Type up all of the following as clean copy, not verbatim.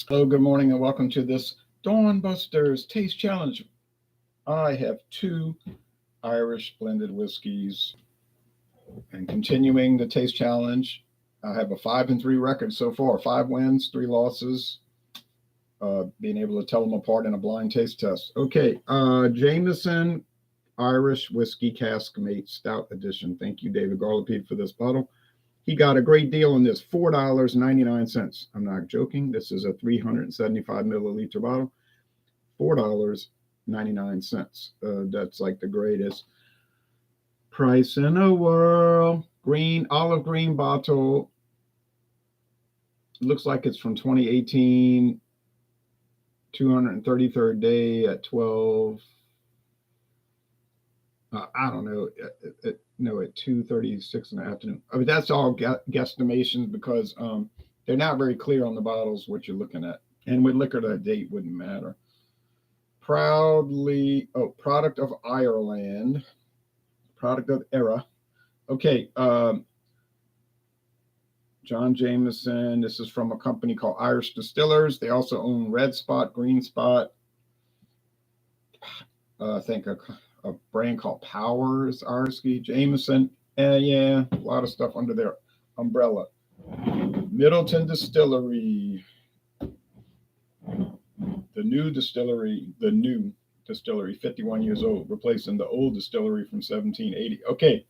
Hello, good morning, and welcome to this Dawn Busters Taste Challenge. I have two Irish blended whiskeys, and continuing the taste challenge, I have a 5-3 record so far: 5 wins, 3 losses. Being able to tell them apart in a blind taste test. Okay, Jameson Irish Whiskey Caskmates Stout Edition. Thank you, David Garlapede, for this bottle. He got a great deal on this, $4.99. I'm not joking. This is a 375 milliliter bottle, $4.99. That's like the greatest price in the world. Olive green bottle. Looks like it's from 2018, 233rd day at 12. I don't know. No, at 2:36 in the afternoon. I mean, that's all guesstimations because they're not very clear on the bottles what you're looking at. And with liquor, that date wouldn't matter. Product of Ireland, product of era. Okay, John Jameson. This is from a company called Irish Distillers. They also own Red Spot, Green Spot. I think a brand called Powers Irish Jameson. Yeah, a lot of stuff under their umbrella. Middleton Distillery. The new distillery, 51 years old, replacing the old distillery from 1780. Okay,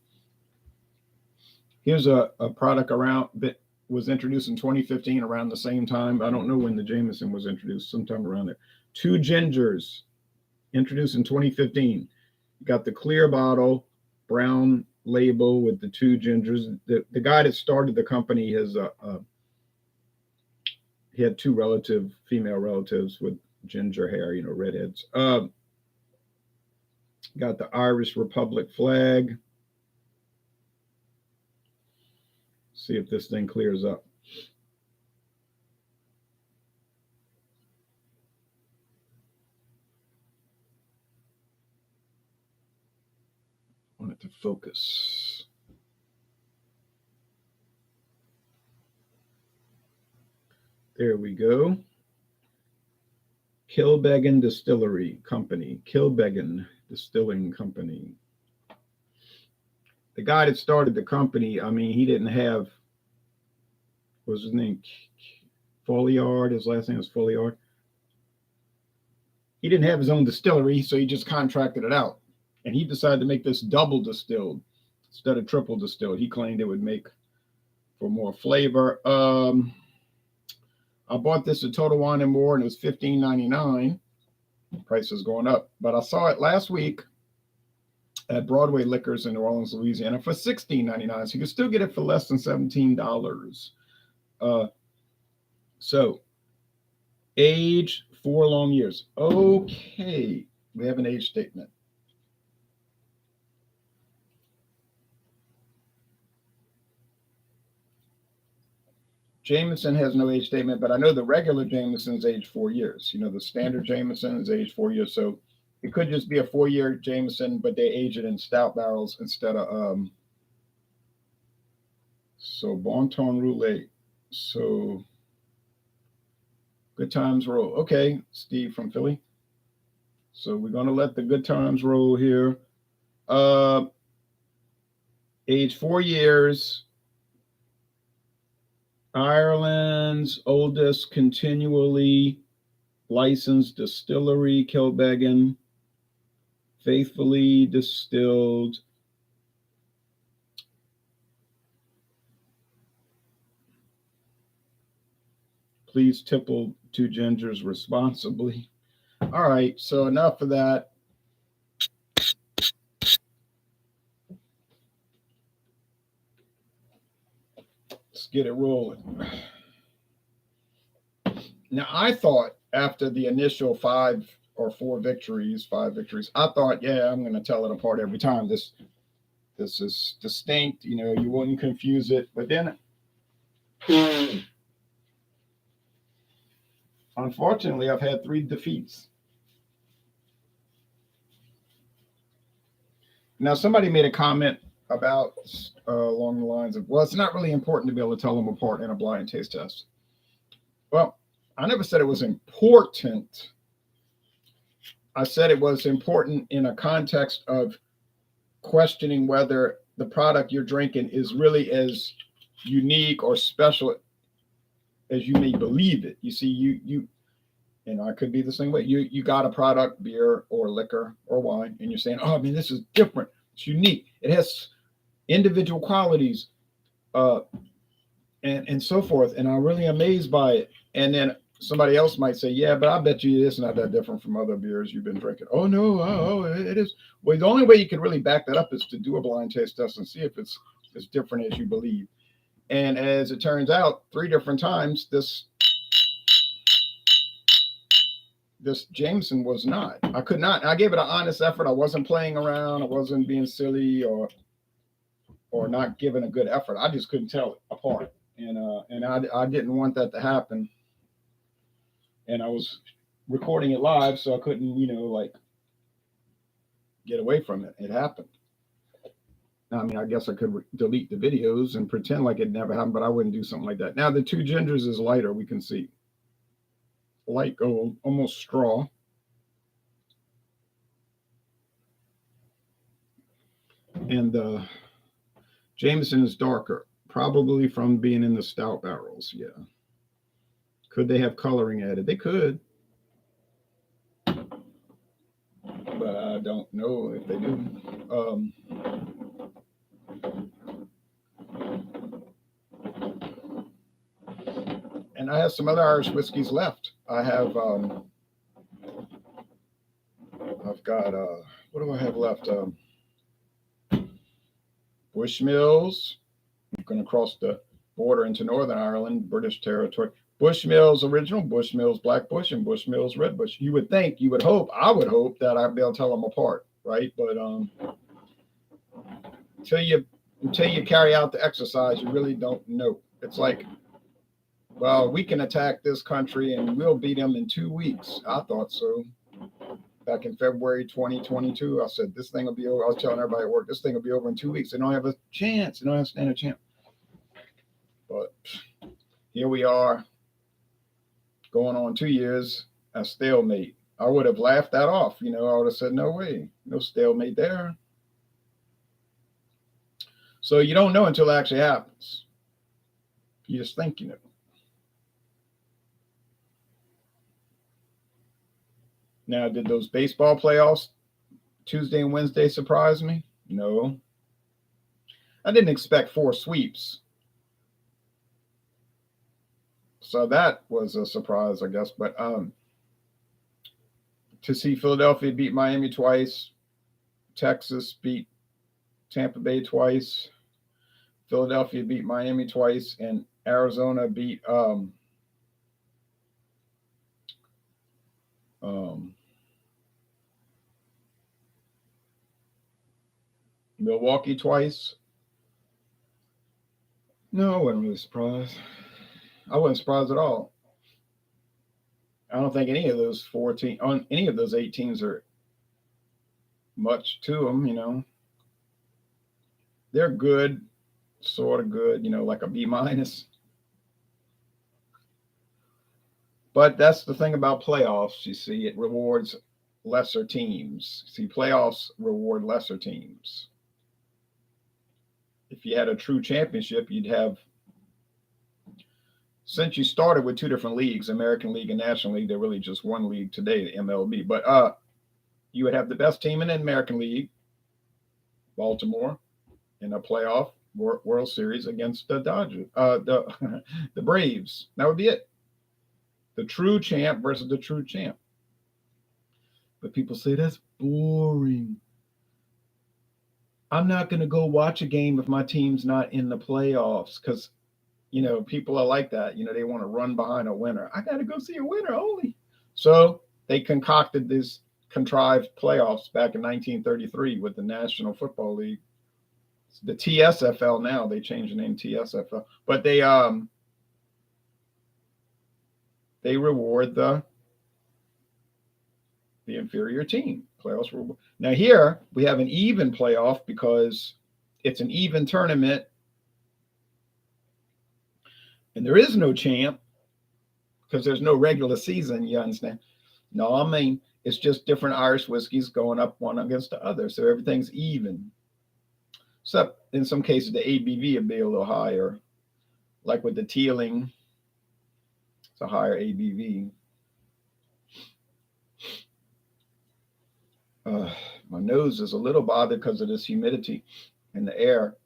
here's a product around that was introduced in 2015, around the same time. I don't know when the Jameson was introduced, sometime around there. Two Gingers, introduced in 2015. Got the clear bottle, brown label with the two gingers. The guy that started the company has he had two female relatives with ginger hair, redheads. Got the Irish Republic flag. See if this thing clears up. I want it to focus. There we go. Kilbeggan Distillery Company. Kilbeggan Distilling Company. The guy that started the company, I mean, he didn't have, what was his name? Folliard. His last name was Folliard. He didn't have his own distillery, so he just contracted it out. And he decided to make this double distilled instead of triple distilled. He claimed it would make for more flavor. I bought this at Total Wine and More, and it was $15.99. Price is going up. But I saw it last week at Broadway Liquors in New Orleans, Louisiana for $16.99. So you can still get it for less than $17. So age 4 long years. Okay, we have an age statement. Jameson has no age statement, but I know the regular Jameson's age 4 years. The standard Jameson is age 4 years. So it could just be a 4-year Jameson, but they age it in stout barrels instead of so Bon Ton Roulette. So good times roll. Okay, Steve from Philly. So we're gonna let the good times roll here. Age 4 years. Ireland's oldest continually licensed distillery, Kilbeggan, faithfully distilled. Please tipple two gingers responsibly. All right, so enough of that. Let's get it rolling. Now, I thought after the initial 5 victories, I thought, yeah, I'm going to tell it apart every time. This is distinct. You wouldn't confuse it. But then, unfortunately, I've had 3 defeats. Now, somebody made a comment about along the lines of, well, it's not really important to be able to tell them apart in a blind taste test. Well, I never said it was important. I said it was important in a context of questioning whether the product you're drinking is really as unique or special as you may believe it. You see, you I could be the same way. You got a product, beer or liquor or wine, and you're saying, oh, I mean, this is different. It's unique. It has individual qualities, and so forth. And I'm really amazed by it. And then somebody else might say, yeah, but I bet you it's not that different from other beers you've been drinking. Oh, no, it is. Well, the only way you can really back that up is to do a blind taste test and see if it's as different as you believe. And as it turns out, 3 different times, this Jameson was not. I could not. I gave it an honest effort. I wasn't playing around. I wasn't being silly or not giving a good effort. I just couldn't tell it apart. And I didn't want that to happen. And I was recording it live, so I couldn't, like get away from it. It happened. I mean, I guess I could delete the videos and pretend like it never happened, but I wouldn't do something like that. Now the 2 gingers is lighter. We can see light gold, almost straw. And the Jameson is darker, probably from being in the stout barrels. Yeah. Could they have coloring added? They could. But I don't know if they do. And I have some other Irish whiskeys left. I have, I've got, what do I have left? Bushmills. I'm going to cross the border into Northern Ireland, British territory. Bushmills original, Bushmills Black Bush, and Bushmills Red Bush. You would think, you would hope, I would hope that I'd be able to tell them apart, right? But until you carry out the exercise, you really don't know. It's like, well, we can attack this country and we'll beat them in 2 weeks. I thought so. Back in February 2022, I said, this thing will be over. I was telling everybody at work, this thing will be over in 2 weeks. They don't have a chance. They don't have to stand a chance. But here we are, going on 2 years, a stalemate. I would have laughed that off. I would have said, no way, no stalemate there. So you don't know until it actually happens. You just think you know. Now, did those baseball playoffs Tuesday and Wednesday surprise me? No. I didn't expect 4 sweeps. So that was a surprise, I guess. But to see Philadelphia beat Miami twice, Texas beat Tampa Bay twice, Philadelphia beat Miami twice, and Arizona beat Milwaukee twice. No, I wasn't really surprised. I wasn't surprised at all. I don't think any of those 8 teams are much to them, They're good, sort of good, like a B-. But that's the thing about playoffs. You see, it rewards lesser teams. See, playoffs reward lesser teams. If you had a true championship, you'd have, since you started with 2 different leagues, American League and National League, they're really just one league today, the MLB. But you would have the best team in the American League, Baltimore, in a playoff World Series against the Dodgers, the Braves. That would be it. The true champ versus the true champ. But people say that's boring. I'm not going to go watch a game if my team's not in the playoffs because, people are like that. They want to run behind a winner. I got to go see a winner only. So they concocted this contrived playoffs back in 1933 with the National Football League. It's the TSFL now. They changed the name TSFL. But they reward the inferior team. Playoffs reward. Now here we have an even playoff because it's an even tournament and there is no champ. because there's no regular season. You understand? No, I mean it's just different Irish whiskeys going up one against the other, so everything's even. Except in some cases the ABV will be a little higher, like with the Teeling, it's a higher ABV. My nose is a little bothered because of this humidity in the air.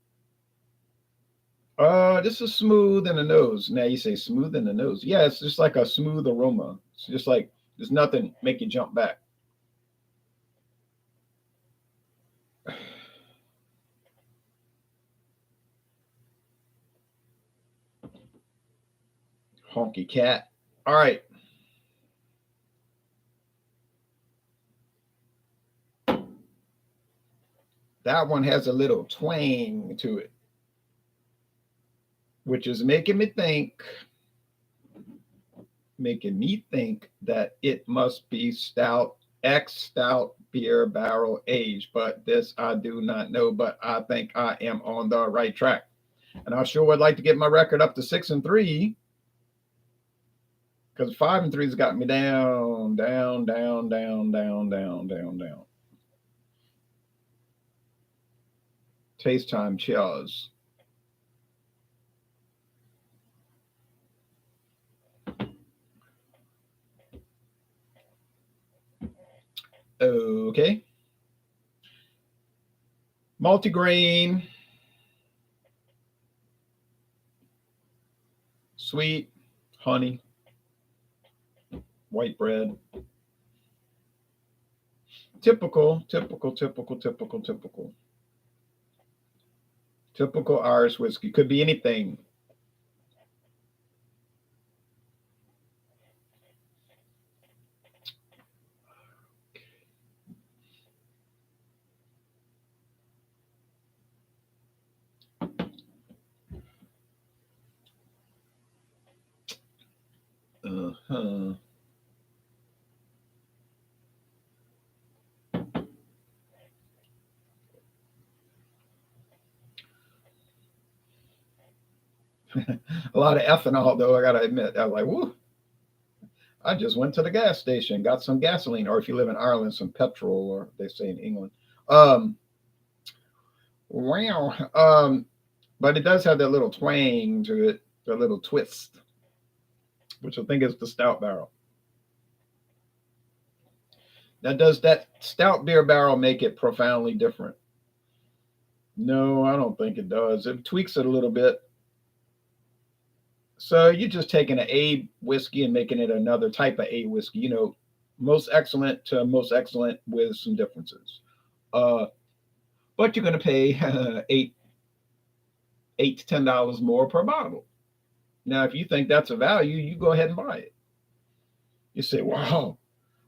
This is smooth in the nose. Now you say smooth in the nose. Yeah, it's just like a smooth aroma. It's just like there's nothing make you jump back. Honky cat. All right. That one has a little twang to it, which is making me think that it must be stout, ex-stout beer barrel aged. But this I do not know, but I think I am on the right track. And I sure would like to get my record up to 6-3, because 5-3 has got me down, down, down, down, down, down, down, down. Taste time, cheers. Okay. Multigrain. Sweet. Honey. White bread. Typical, typical, typical, typical, typical. Typical Irish whiskey. Could be anything. Uh-huh. A lot of ethanol, though, I gotta admit. I was like, whoo. I just went to the gas station, got some gasoline, or if you live in Ireland, some petrol, or they say in England. Wow. But it does have that little twang to it, that little twist, which I think is the stout barrel. Now, does that stout beer barrel make it profoundly different? No, I don't think it does. It tweaks it a little bit. So you're just taking an A whiskey and making it another type of A whiskey. Most excellent to most excellent with some differences. But you're going to pay eight to $10 more per bottle. Now, if you think that's a value, you go ahead and buy it. You say, "Wow,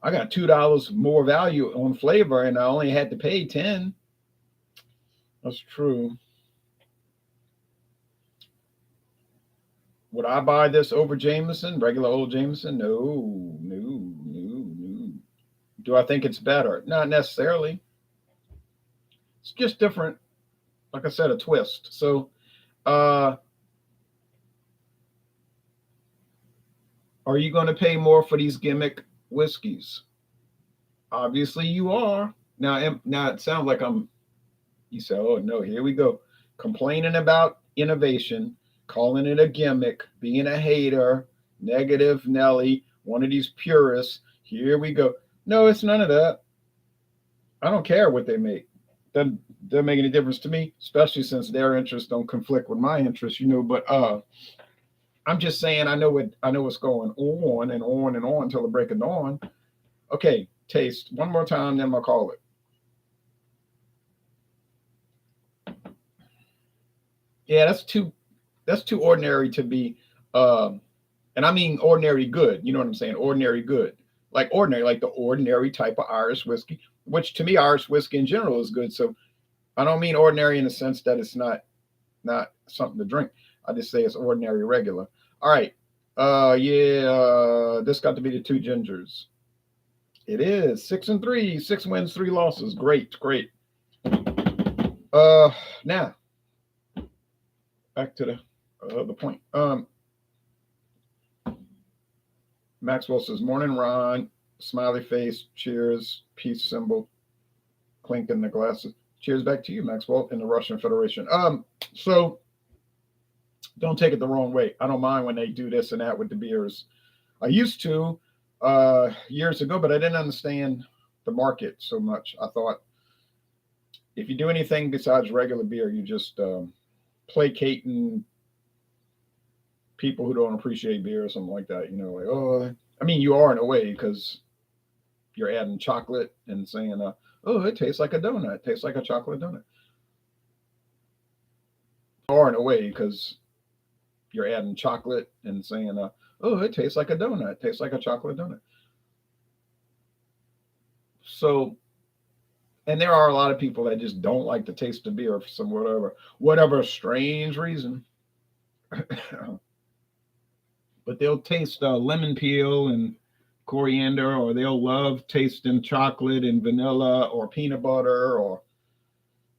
I got $2 more value on flavor, and I only had to pay 10." That's true. Would I buy this over Jameson, regular old Jameson? No, no, no, no. Do I think it's better? Not necessarily. It's just different. Like I said, a twist. So, are you going to pay more for these gimmick whiskeys? Obviously, you are. Now it sounds like you say, oh no, here we go. Complaining about innovation, calling it a gimmick, being a hater, negative Nelly, one of these purists. Here we go. No, it's none of that. I don't care what they make. Doesn't make any difference to me, especially since their interests don't conflict with my interests, But I'm just saying I know what's going on and on and on until the break of dawn. Okay, taste one more time, then I'll call it. Yeah, that's too ordinary to be, and I mean ordinary good. You know what I'm saying? Ordinary good, like ordinary, like the ordinary type of Irish whiskey, which to me Irish whiskey in general is good. So I don't mean ordinary in the sense that it's not something to drink. I just say it's ordinary, regular. All right. This got to be the two gingers. It is 6-3, 6 wins, 3 losses. Great. Now back to the point. Maxwell says, morning, Ron. Smiley face. Cheers. Peace symbol. Clinking the glasses. Cheers back to you, Maxwell, in the Russian Federation. So don't take it the wrong way. I don't mind when they do this and that with the beers. I used to years ago, but I didn't understand the market so much. I thought if you do anything besides regular beer, you just placating people who don't appreciate beer or something like that. You know, like, oh, I mean, you are in a way because you're adding chocolate and saying, oh, it tastes like a donut. It tastes like a chocolate donut. You are in a way because you're adding chocolate and saying, oh, it tastes like a donut. It tastes like a chocolate donut. So, and there are a lot of people that just don't like the taste of beer for some whatever strange reason. But they'll taste lemon peel and coriander, or they'll love tasting chocolate and vanilla or peanut butter or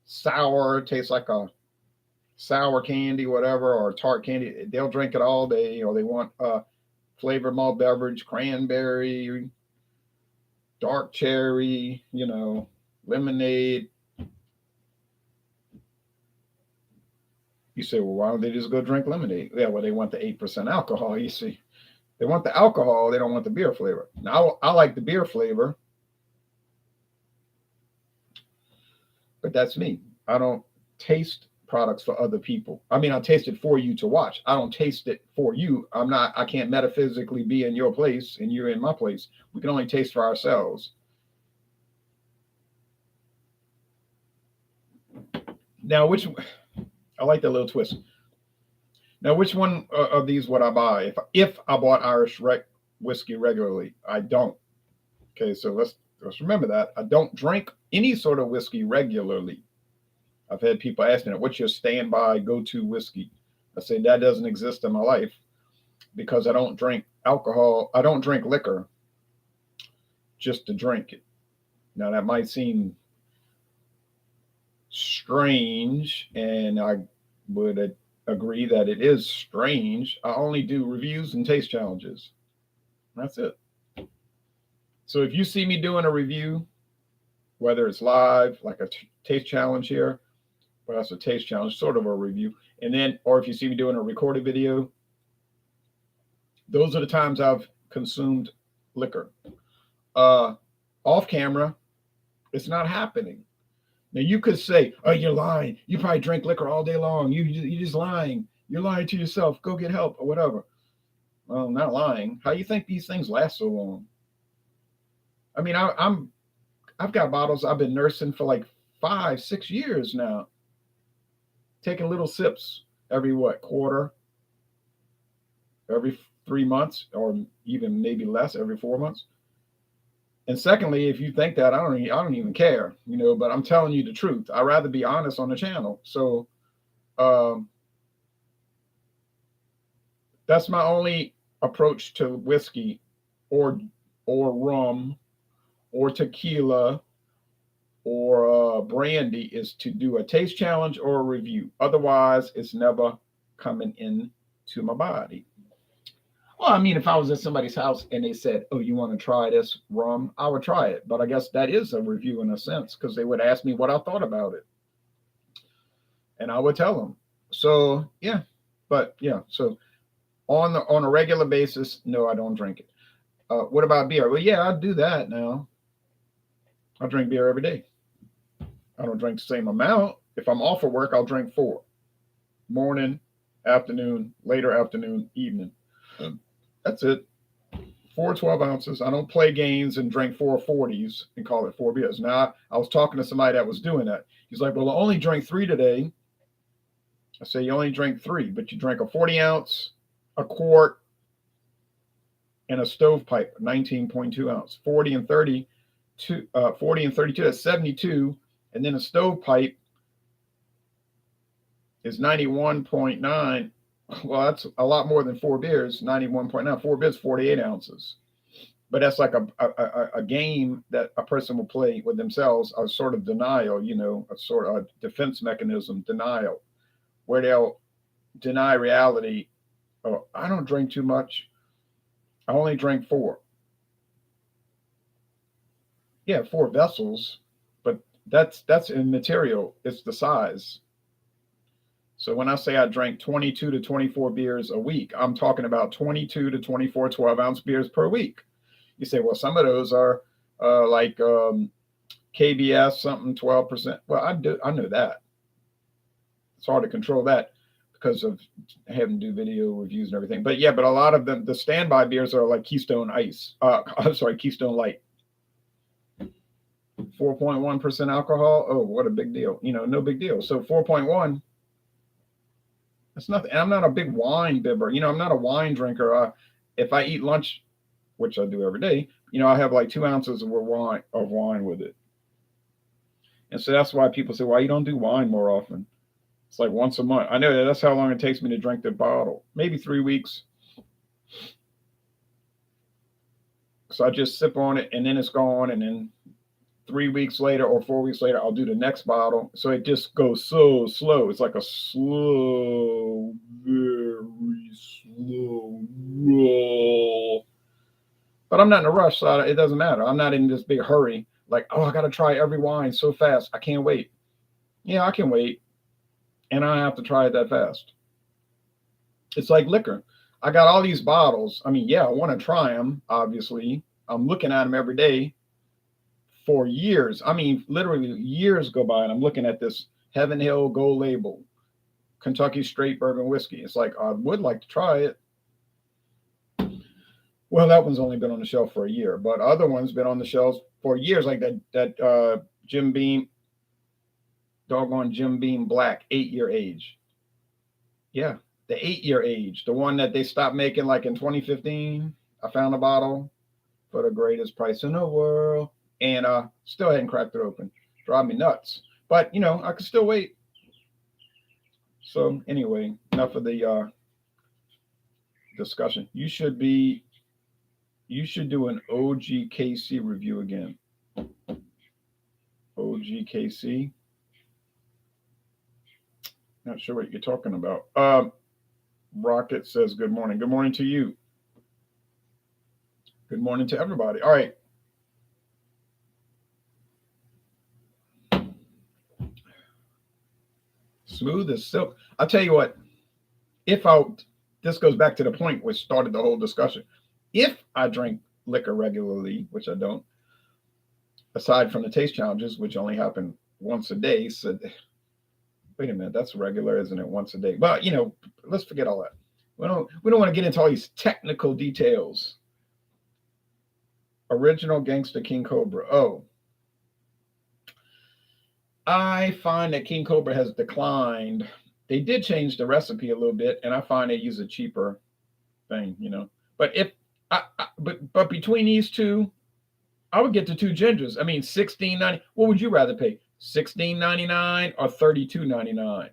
sour. Tastes like a sour candy, whatever, or tart candy. They'll drink it all day, or they want flavored malt beverage, cranberry, dark cherry, lemonade. You say, well, why don't they just go drink lemonade? Yeah, well, they want the 8% alcohol, you see. They want the alcohol, they don't want the beer flavor. Now, I like the beer flavor, but that's me. I don't taste products for other people. I mean, I taste it for you to watch. I don't taste it for you. I can't metaphysically be in your place and you're in my place. We can only taste for ourselves. Now, I like that little twist. Now, which one of these would I buy if I bought Irish whiskey regularly? I don't. Okay, so let's remember that I don't drink any sort of whiskey regularly. I've had people asking, "What's your standby go-to whiskey?" I say that doesn't exist in my life because I don't drink alcohol. I don't drink liquor just to drink it. Now that might seem strange, and I would agree that it is strange. I only do reviews and taste challenges. That's it. So if you see me doing a review, whether it's live, like a taste challenge here, but that's a taste challenge, sort of a review, and then, or if you see me doing a recorded video, those are the times I've consumed liquor. Off camera, it's not happening. Now you could say, "Oh, you're lying. You probably drink liquor all day long. You're just lying. You're lying to yourself. Go get help or whatever." Well, I'm not lying. How do you think these things last so long? I mean, I've got bottles I've been nursing for like 5-6 years now, taking little sips every quarter, every 3 months, or even maybe less, every 4 months. And secondly, if you think that, I don't even care, but I'm telling you the truth. I'd rather be honest on the channel. So that's my only approach to whiskey or rum or tequila or brandy, is to do a taste challenge or a review. Otherwise, it's never coming in to my body. Well, I mean, if I was at somebody's house and they said, "Oh, you want to try this rum?" I would try it. But I guess that is a review in a sense, because they would ask me what I thought about it. And I would tell them. So, yeah. But, yeah. So, on a regular basis, no, I don't drink it. What about beer? Well, yeah, I do that now. I drink beer every day. I don't drink the same amount. If I'm off of work, I'll drink 4. Morning, afternoon, later afternoon, evening. That's it. 4 12 ounces. I don't play games and drink 4 40s and call it 4 beers. Now, I was talking to somebody that was doing that. He's like, "Well, I only drank 3 today." I say, "You only drank 3, but you drank a 40 ounce, a quart, and a stovepipe, 19.2 ounce. 40 and 32, 40 and 32, that's 72. And then a stovepipe is 91.9. Well, that's a lot more than 4 beers, 91.9. 4 beers, 48 ounces. But that's like a game that a person will play with themselves, a sort of denial, a sort of defense mechanism, denial, where they'll deny reality. "Oh, I don't drink too much. I only drank 4. Yeah, 4 vessels, but that's immaterial. It's the size. So when I say I drank 22 to 24 beers a week, I'm talking about 22 to 24 12-ounce beers per week. You say, well, some of those are like KBS something 12%. Well, I know that. It's hard to control that because of having to do video reviews and everything. But yeah, but a lot of them, the standby beers are like Keystone Ice. I'm sorry, Keystone Light. 4.1% alcohol. Oh, what a big deal. No big deal. So 4.1, that's nothing. And I'm not a big wine bibber. I'm not a wine drinker. If I eat lunch, which I do every day, I have like 2 ounces of wine with it. And so that's why people say, why you don't do wine more often? It's like once a month. I know that's how long it takes me to drink the bottle. Maybe 3 weeks. So I just sip on it and then it's gone. And then 3 weeks later or 4 weeks later, I'll do the next bottle. So it just goes so slow. It's like a slow, very slow roll. But I'm not in a rush, so it doesn't matter. I'm not in this big hurry. Like, oh, I got to try every wine so fast. I can't wait. Yeah, I can wait. And I have to try it that fast. It's like liquor. I got all these bottles. I mean, yeah, I want to try them, obviously. I'm looking at them every day for years. I mean, literally years go by and I'm looking at this Heaven Hill Gold Label Kentucky Straight Bourbon Whiskey. It's like, I would like to try it. Well, that one's only been on the shelf for a year, but other ones been on the shelves for years, like that Jim Beam, doggone Jim Beam Black, 8-year age. Yeah, the 8-year age, the one that they stopped making like in 2015. I found a bottle for the greatest price in the world, and still hadn't cracked it open. Drive me nuts, but I could still wait. So anyway, enough of the discussion. You should do an OGKC review again. OGKC. Not sure what you're talking about. Rocket says good morning. Good morning to you. Good morning to everybody. All right. Smooth as silk. I'll tell you what, this goes back to the point which started the whole discussion. If I drink liquor regularly, which I don't, aside from the taste challenges, which only happen once a day, so wait a minute, that's regular, isn't it? Once a day. But let's forget all that. We don't want to get into all these technical details. Original Gangster King Cobra. Oh, I find that King Cobra has declined. They did change the recipe a little bit, and I find they use a cheaper thing, But but between these two, I would get the 2 gingers. I mean, $16.90. What would you rather pay? $16.99 or $32.99?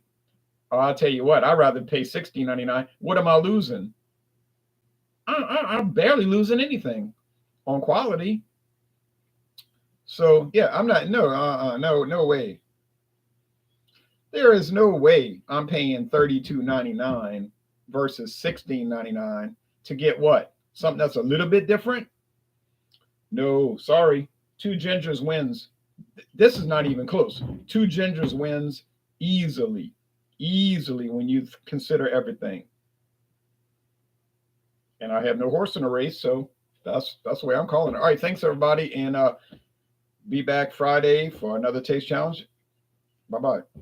I'll tell you what, I'd rather pay $16.99. What am I losing? I'm barely losing anything on quality. So yeah, I'm not. No way. There is no way I'm paying $32.99 versus $16.99 to get what? Something that's a little bit different? No, sorry. 2 gingers wins. This is not even close. 2 gingers wins easily when you consider everything. And I have no horse in the race, so that's the way I'm calling it. All right, thanks everybody, and be back Friday for another taste challenge. Bye-bye.